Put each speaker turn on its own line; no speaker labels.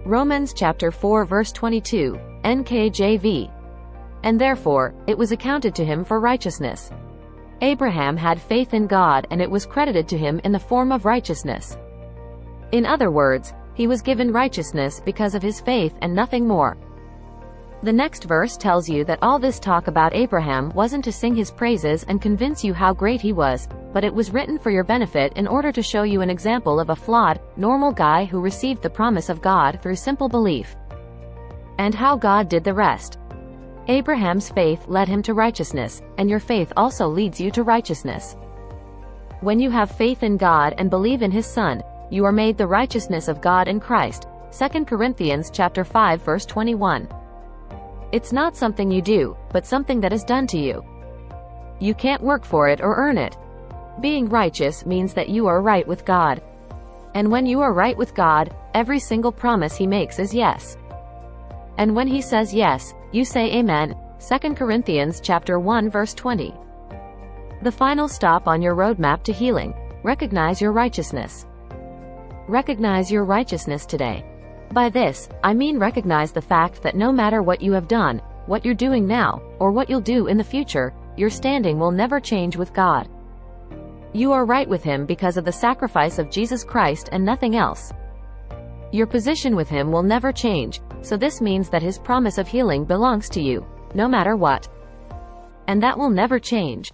Romans chapter 4 verse 22, NKJV. And therefore, it was accounted to him for righteousness. Abraham had faith in God and it was credited to him in the form of righteousness. In other words, he was given righteousness because of his faith and nothing more. The next verse tells you that all this talk about Abraham wasn't to sing his praises and convince you how great he was, but it was written for your benefit in order to show you an example of a flawed, normal guy who received the promise of God through simple belief. And how God did the rest. Abraham's faith led him to righteousness, and your faith also leads you to righteousness. When you have faith in God and believe in his Son, you are made the righteousness of God in Christ. 2 Corinthians chapter 5 verse 21. It's not something you do, but something that is done to you. You can't work for it or earn it. Being righteous means that you are right with God. And when you are right with God, every single promise he makes is yes. And when he says yes, you say amen. 2 Corinthians chapter 1 verse 20. The final stop on your roadmap to healing. Recognize your righteousness. Recognize your righteousness today. By this, I mean recognize the fact that no matter what you have done, what you're doing now, or what you'll do in the future, your standing will never change with God. You are right with him because of the sacrifice of Jesus Christ and nothing else. Your position with him will never change, so this means that his promise of healing belongs to you, no matter what. And that will never change.